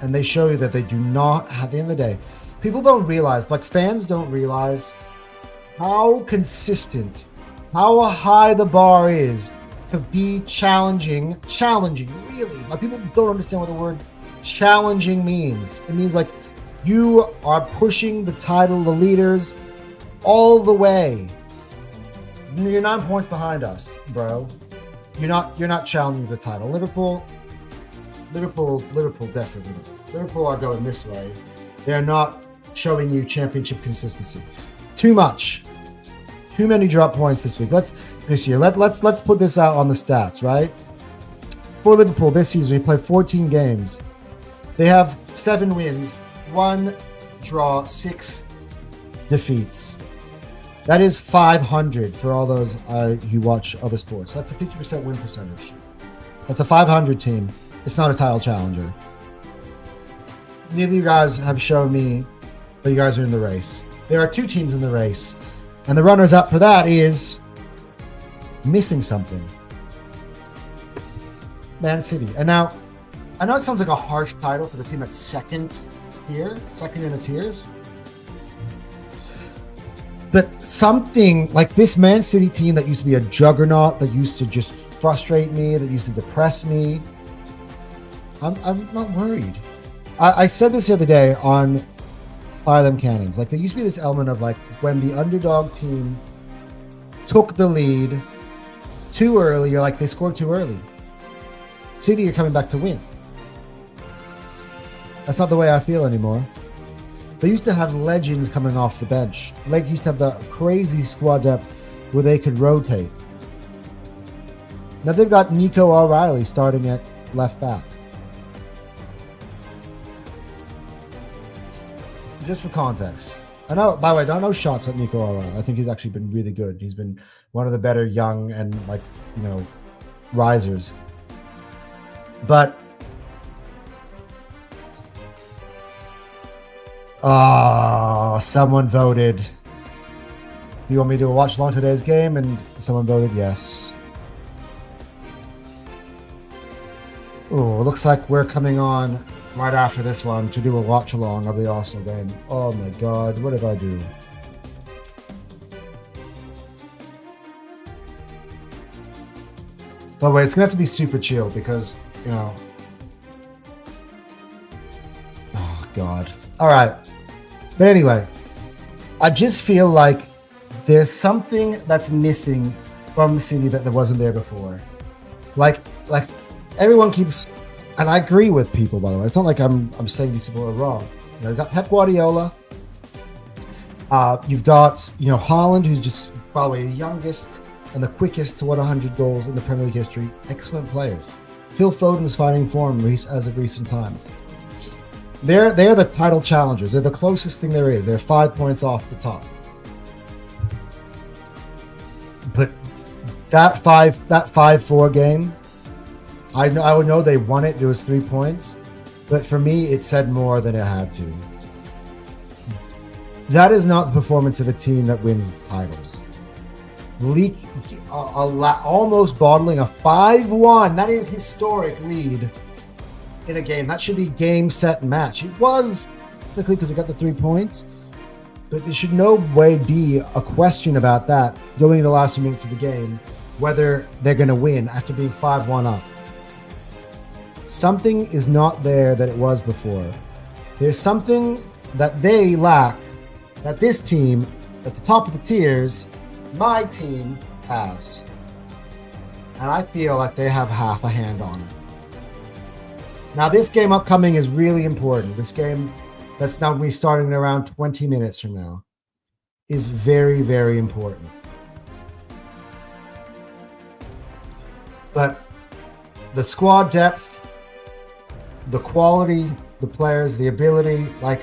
And they show you that they do not, at the end of the day, people don't realize, like fans don't realize how consistent, how high the bar is to be challenging, really. Like people don't understand what the word challenging means. It means like you are pushing the title, the leaders, all the way. You're 9 points behind us, bro. You're not challenging the title. Liverpool definitely. Liverpool are going this way. They're not showing you championship consistency. Too much. Too many drop points this week. Let's put this out on the stats, right? For Liverpool this season, we played 14 games. They have 7 wins, 1 draw, 6 defeats. That is 500 for all those who watch other sports. That's a 50% win percentage. That's a 500 team. It's not a title challenger. Neither of you guys have shown me that you guys are in the race. There are 2 teams in the race, and the runners-up for that is missing something. Man City. And now, I know it sounds like a harsh title for the team that's second in the tiers. But something like this Man City team that used to be a juggernaut, that used to just frustrate me, that used to depress me, I'm not worried. I said this the other day on Fire Them Cannons. Like there used to be this element of like when the underdog team took the lead too early, you're like they scored too early. City are coming back to win. That's not the way I feel anymore. They used to have legends coming off the bench. Like used to have the crazy squad depth where they could rotate. Now they've got Nico O'Reilly starting at left back. Just for context. I know, by the way, I don't know shots at Nico O'Reilly. I think he's actually been really good. He's been one of the better young and risers. But someone voted. Do you want me to watch along today's game? And someone voted yes. Oh, it looks like we're coming on right after this one to do a watch along of the Arsenal game. Oh my God, what did I do? By the way, it's gonna have to be super chill because oh God. All right. But anyway, I just feel like there's something that's missing from City that there wasn't there before. Like everyone keeps, and I agree with people, by the way. It's not like I'm saying these people are wrong. You've got Pep Guardiola. You've got Haaland, who's just probably the youngest and the quickest to win 100 goals in the Premier League history. Excellent players. Phil Foden's finding form as of recent times. They're the title challengers. They're the closest thing there is. They're 5 points off the top. But that 5-4 game, I would know they won it. It was 3 points. But for me, it said more than it had to. That is not the performance of a team that wins titles. Almost bottling a 5-1. That is historic lead in a game. That should be game, set, match. It was, quickly, because it got the 3 points. But there should no way be a question about that going into the last few minutes of the game, whether they're going to win after being 5-1 up. Something is not there that it was before. There's something that they lack that this team, at the top of the tiers, my team, has. And I feel like they have half a hand on it. Now, this game upcoming is really important. This game that's now going to be starting in around 20 minutes from now is very, very important. But the squad depth, the quality, the players, the ability, like,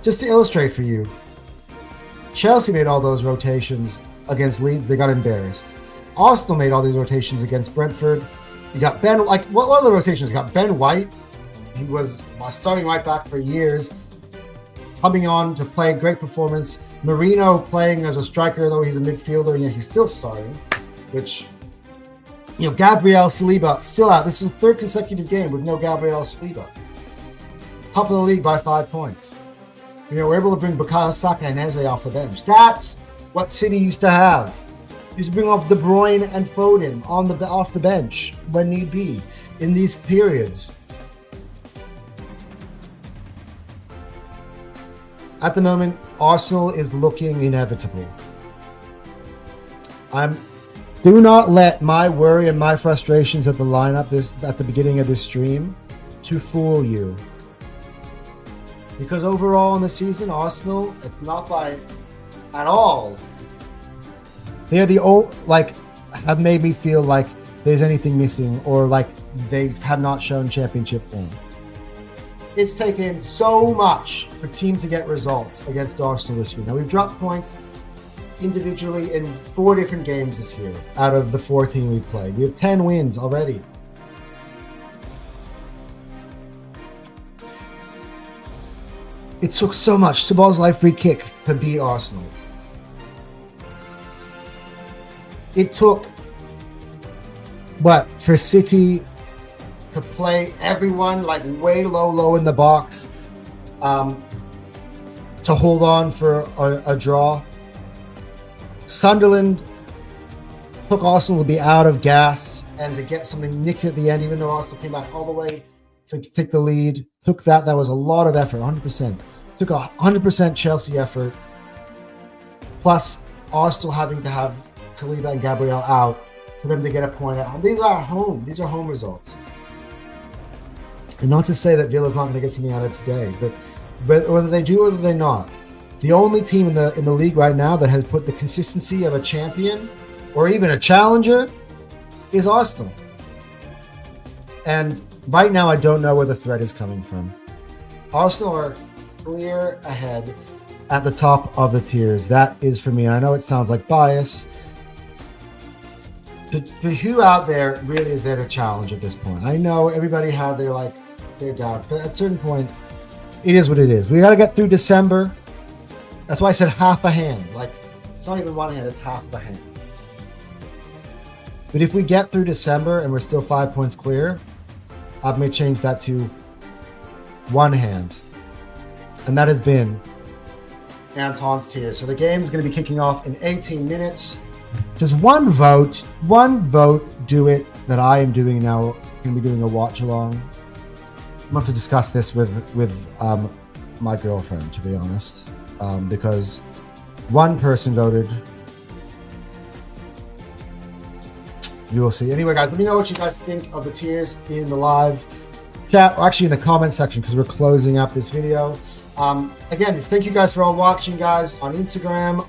just to illustrate for you, Chelsea made all those rotations against Leeds. They got embarrassed. Arsenal made all these rotations against Brentford. You got Ben, like, what are the rotations? You got Ben White. He was starting right back for years, coming on to play great performance. Marino playing as a striker, though he's a midfielder, and he's still starting, which, you know, Gabriel Saliba still out. This is the third consecutive game with no Gabriel Saliba. Top of the league by 5 points. You know, we're able to bring Bukayo Saka and Eze off the bench. That's what City used to have. Used to bring off De Bruyne and Foden off the bench when need be in these periods. At the moment, Arsenal is looking inevitable. Do not let my worry and my frustrations at the lineup at the beginning of this stream to fool you. Because overall in the season, Arsenal, it's not by at all. They're the old, like, have made me feel like there's anything missing or like they have not shown championship form. It's taken so much for teams to get results against Arsenal this year. Now, we've dropped points individually in 4 different games this year out of the 14 we've played. We have 10 wins already. It took so much. Szoboszlai free kick to beat Arsenal. It took, for City to play everyone like way low in the box, to hold on for a draw. Sunderland took Arsenal to be out of gas and to get something nicked at the end, even though Arsenal came back all the way to take the lead. Took that. That was a lot of effort, 100%. Took 100% Chelsea effort. Plus, Arsenal having to have Saliba and Gabriel out for them to get a point at home. These are home. These are home results. And not to say that Villa's not going to get something out of it today, but whether they do or whether they're not, the only team in the league right now that has put the consistency of a champion or even a challenger is Arsenal. And right now, I don't know where the threat is coming from. Arsenal are clear ahead at the top of the tiers. That is for me. And I know it sounds like bias. But who out there really is there to challenge at this point? I know everybody had their doubts, but at a certain point, it is what it is. We got to get through December. That's why I said half a hand. Like, it's not even one hand, it's half a hand. But if we get through December and we're still 5 points clear, I may change that to one hand. And that has been Anton's tier. So the game is going to be kicking off in 18 minutes. Just one vote, do it, that I am doing now. I'm going to be doing a watch along. I'm going to have to discuss this with my girlfriend, to be honest, because one person voted. You will see. Anyway, guys, let me know what you guys think of the tiers in the live chat, or actually in the comment section, because we're closing up this video. Again, thank you guys for all watching, guys, on Instagram,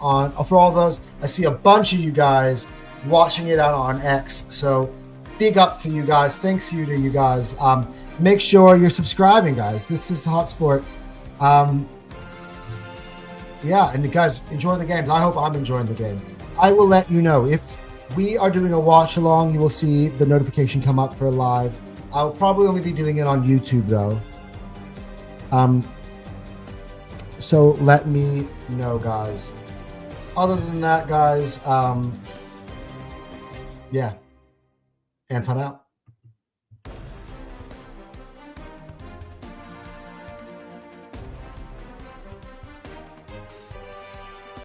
for all those. I see a bunch of you guys watching it out on X. So big ups to you guys. Thanks to you guys. Make sure you're subscribing, guys. This is Hotsport. Yeah, and you guys enjoy the games. I hope I'm enjoying the game. I will let you know if we are doing a watch along. You will see the notification come up for live. I'll probably only be doing it on YouTube though. So let me know, guys. Other than that, guys, yeah, Anton out.